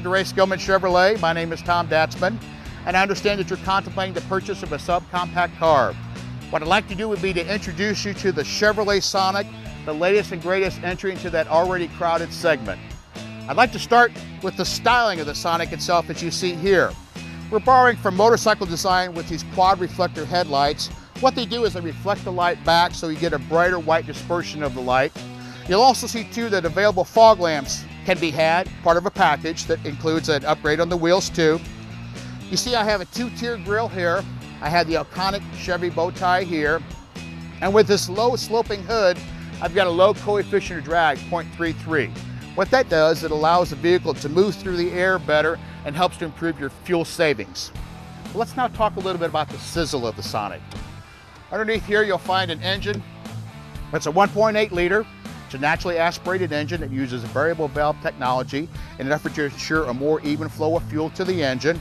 Welcome to Ray Skillman Chevrolet. My name is Tom Datzman, and I understand that you're contemplating the purchase of a subcompact car. What I'd like to do would be to introduce you to the Chevrolet Sonic, the latest and greatest entry into that already crowded segment. I'd like to start with the styling of the Sonic itself, as you see here. We're borrowing from motorcycle design with these quad reflector headlights. What they do is they reflect the light back so you get a brighter white dispersion of the light. You'll also see too that available fog lamps can be had, part of a package that includes an upgrade on the wheels too. You see I have a two-tier grille here. I have the iconic Chevy bow tie here. And with this low sloping hood, I've got a low coefficient of drag, 0.33. What that does, it allows the vehicle to move through the air better and helps to improve your fuel savings. Let's now talk a little bit about the sizzle of the Sonic. Underneath here, you'll find an engine. It's a 1.8 liter. It's a naturally aspirated engine that uses variable valve technology in an effort to ensure a more even flow of fuel to the engine.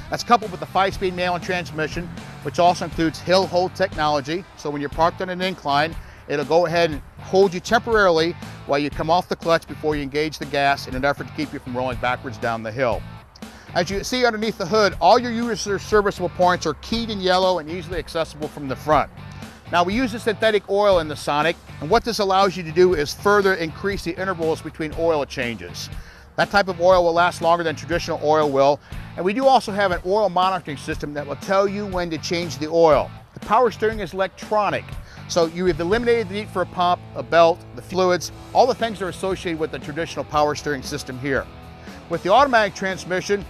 That's coupled with the 5-speed manual transmission, which also includes hill hold technology. So when you're parked on an incline, it'll go ahead and hold you temporarily while you come off the clutch before you engage the gas in an effort to keep you from rolling backwards down the hill. As you see underneath the hood, all your user serviceable points are keyed in yellow and easily accessible from the front. Now we use a synthetic oil in the Sonic, and what this allows you to do is further increase the intervals between oil changes. That type of oil will last longer than traditional oil will, and we do also have an oil monitoring system that will tell you when to change the oil. The power steering is electronic, so you have eliminated the need for a pump, a belt, the fluids, all the things that are associated with the traditional power steering system here. With the automatic transmission,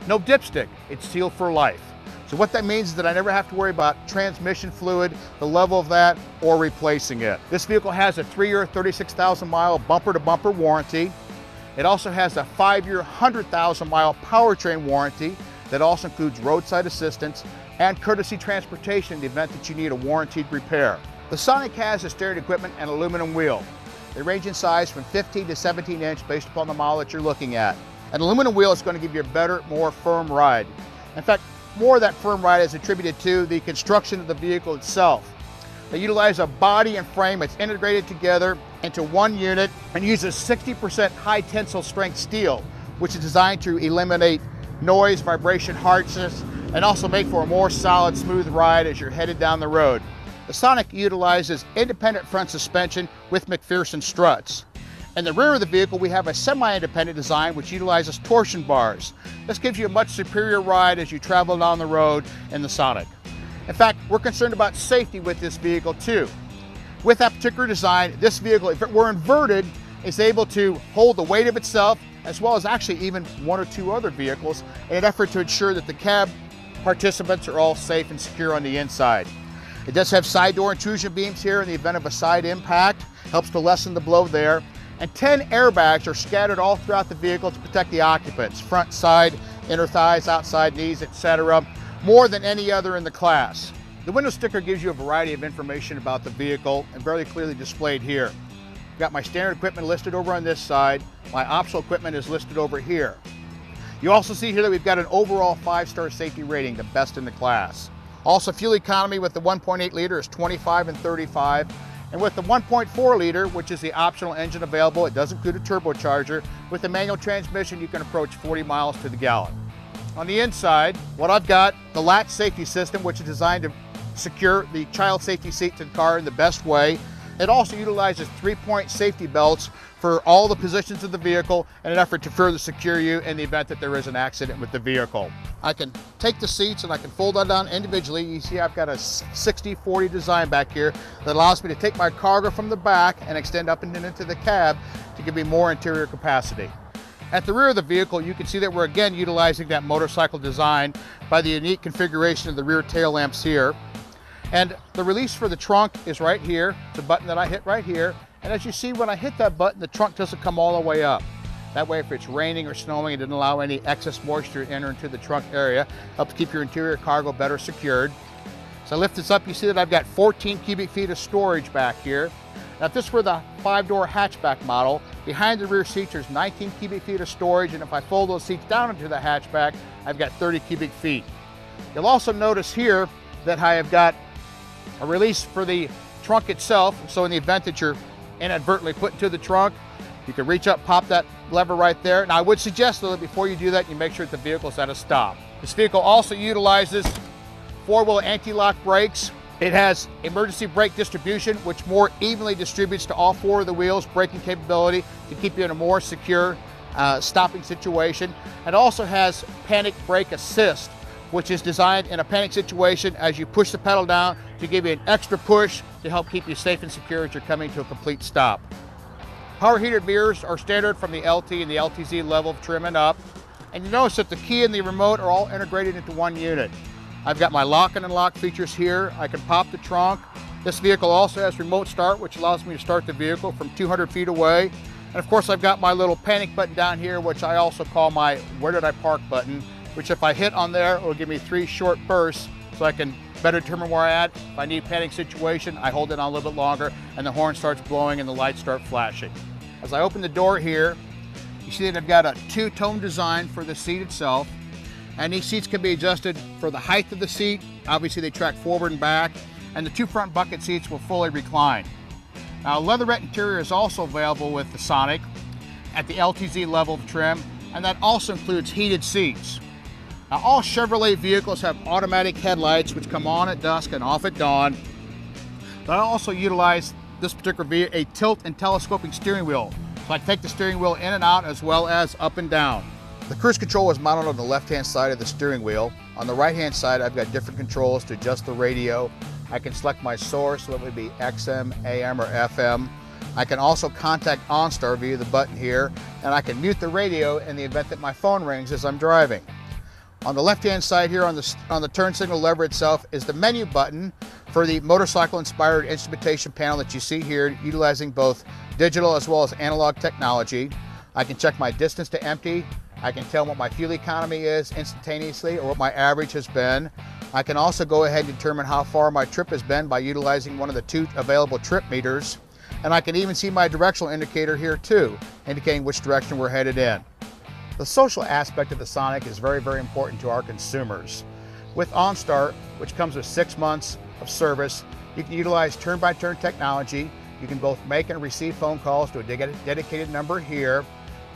no dipstick, it's sealed for life. So what that means is that I never have to worry about transmission fluid, the level of that, or replacing it. This vehicle has a 3-year, 36,000-mile bumper-to-bumper warranty. It also has a 5-year, 100,000-mile powertrain warranty that also includes roadside assistance and courtesy transportation in the event that you need a warranted repair. The Sonic has a steering equipment and aluminum wheel. They range in size from 15 to 17 inch based upon the model that you're looking at. An aluminum wheel is going to give you a better, more firm ride. In fact, more of that firm ride is attributed to the construction of the vehicle itself. They utilize a body and frame that's integrated together into one unit and uses 60% high tensile strength steel, which is designed to eliminate noise, vibration, harshness, and also make for a more solid, smooth ride as you're headed down the road. The Sonic utilizes independent front suspension with McPherson struts. In the rear of the vehicle, we have a semi-independent design which utilizes torsion bars. This gives you a much superior ride as you travel down the road in the Sonic. In fact, we're concerned about safety with this vehicle too. With that particular design, this vehicle, if it were inverted, is able to hold the weight of itself as well as actually even one or two other vehicles in an effort to ensure that the cab participants are all safe and secure on the inside. It does have side door intrusion beams here in the event of a side impact, helps to lessen the blow there. And 10 airbags are scattered all throughout the vehicle to protect the occupants, front, side, inner thighs, outside knees, etc., more than any other in the class. The window sticker gives you a variety of information about the vehicle and very clearly displayed here. I've got my standard equipment listed over on this side. My optional equipment is listed over here. You also see here that we've got an overall 5-star safety rating, the best in the class. Also, fuel economy with the 1.8 liter is 25 and 35. And with the 1.4 liter, which is the optional engine available, it does include a turbocharger. With the manual transmission, you can approach 40 miles to the gallon. On the inside, what I've got, the latch safety system, which is designed to secure the child safety seat to the car in the best way. It also utilizes 3-point safety belts for all the positions of the vehicle in an effort to further secure you in the event that there is an accident with the vehicle. I can take the seats and I can fold that down individually. You see I've got a 60-40 design back here that allows me to take my cargo from the back and extend up and into the cab to give me more interior capacity. At the rear of the vehicle, you can see that we're again utilizing that motorcycle design by the unique configuration of the rear tail lamps here. And the release for the trunk is right here. It's a button that I hit right here. And as you see, when I hit that button, the trunk doesn't come all the way up. That way, if it's raining or snowing, it doesn't allow any excess moisture to enter into the trunk area. Helps keep your interior cargo better secured. So I lift this up, you see that I've got 14 cubic feet of storage back here. Now, if this were the 5-door hatchback model, behind the rear seats, there's 19 cubic feet of storage. And if I fold those seats down into the hatchback, I've got 30 cubic feet. You'll also notice here that I have got a release for the trunk itself. So in the event that you're inadvertently put into the trunk, You can reach up, pop that lever right there. Now I would suggest though that before you do that, you make sure that the vehicle is at a stop. This vehicle also utilizes four-wheel anti-lock brakes. It has emergency brake distribution, which more evenly distributes to all four of the wheels, braking capability to keep you in a more secure stopping situation. It also has panic brake assist, which is designed in a panic situation as you push the pedal down to give you an extra push to help keep you safe and secure as you're coming to a complete stop. Power heated mirrors are standard from the LT and the LTZ level of trim and up. And you notice that the key and the remote are all integrated into one unit. I've got my lock and unlock features here. I can pop the trunk. This vehicle also has remote start, which allows me to start the vehicle from 200 feet away. And of course, I've got my little panic button down here, which I also call my where did I park button, which if I hit on there, it will give me 3 short bursts so I can better determine where I'm at. If I need a panic situation, I hold it on a little bit longer and the horn starts blowing and the lights start flashing. As I open the door here, you see that I've got a two-tone design for the seat itself. And these seats can be adjusted for the height of the seat. Obviously they track forward and back. And the 2 front bucket seats will fully recline. Now, a leatherette interior is also available with the Sonic at the LTZ level of trim, and that also includes heated seats. Now, all Chevrolet vehicles have automatic headlights which come on at dusk and off at dawn. But I also utilize this particular vehicle a tilt and telescoping steering wheel. So I take the steering wheel in and out as well as up and down. The cruise control is mounted on the left-hand side of the steering wheel. On the right-hand side, I've got different controls to adjust the radio. I can select my source, so it would be XM, AM, or FM. I can also contact OnStar via the button here, and I can mute the radio in the event that my phone rings as I'm driving. On the left-hand side here on the turn signal lever itself is the menu button for the motorcycle-inspired instrumentation panel that you see here, utilizing both digital as well as analog technology. I can check my distance to empty. I can tell what my fuel economy is instantaneously or what my average has been. I can also go ahead and determine how far my trip has been by utilizing one of the 2 available trip meters. And I can even see my directional indicator here too, indicating which direction we're headed in. The social aspect of the Sonic is very, very important to our consumers. With OnStar, which comes with 6 months of service, you can utilize turn-by-turn technology. You can both make and receive phone calls to a dedicated number here.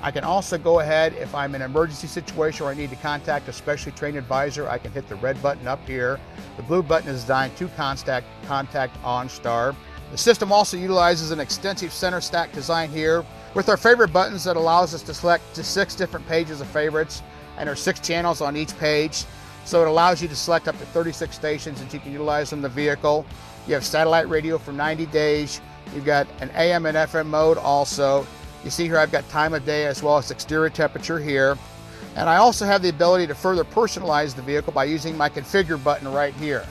I can also go ahead, if I'm in an emergency situation or I need to contact a specially trained advisor, I can hit the red button up here. The blue button is designed to contact OnStar. The system also utilizes an extensive center stack design here with our favorite buttons that allows us to select to 6 different pages of favorites, and there are 6 channels on each page. So it allows you to select up to 36 stations that you can utilize in the vehicle. You have satellite radio for 90 days. You've got an AM and FM mode also. You see here I've got time of day as well as exterior temperature here. And I also have the ability to further personalize the vehicle by using my configure button right here.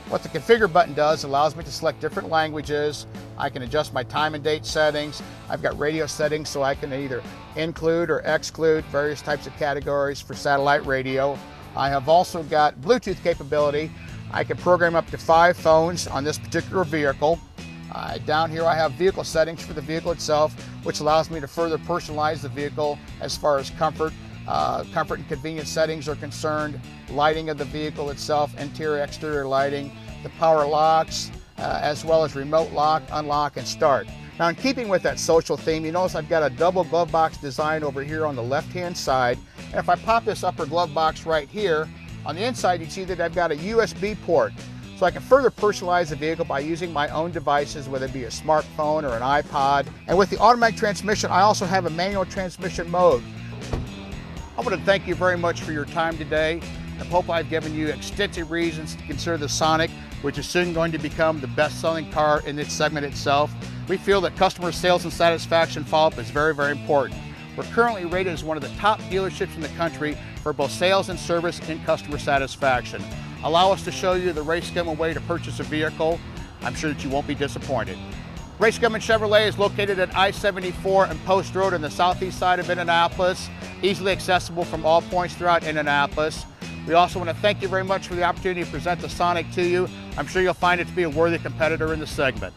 What the configure button does allows me to select different languages. I can adjust my time and date settings. I've got radio settings so I can either include or exclude various types of categories for satellite radio. I have also got Bluetooth capability. I can program up to 5 phones on this particular vehicle. Down here I have vehicle settings for the vehicle itself, which allows me to further personalize the vehicle as far as comfort and convenience settings are concerned, lighting of the vehicle itself, interior, exterior lighting, the power locks, as well as remote lock, unlock, and start. Now, in keeping with that social theme, you notice I've got a double glove box design over here on the left-hand side. And if I pop this upper glove box right here, on the inside you see that I've got a USB port. So I can further personalize the vehicle by using my own devices, whether it be a smartphone or an iPod. And with the automatic transmission, I also have a manual transmission mode. I want to thank you very much for your time today. I hope I've given you extensive reasons to consider the Sonic, which is soon going to become the best-selling car in its segment itself. We feel that customer sales and satisfaction follow-up is very, very important. We're currently rated as one of the top dealerships in the country for both sales and service and customer satisfaction. Allow us to show you the Ray Skillman way to purchase a vehicle. I'm sure that you won't be disappointed. Ray Skillman Chevrolet is located at I-74 and Post Road on the southeast side of Indianapolis, easily accessible from all points throughout Indianapolis. We also want to thank you very much for the opportunity to present the Sonic to you. I'm sure you'll find it to be a worthy competitor in the segment.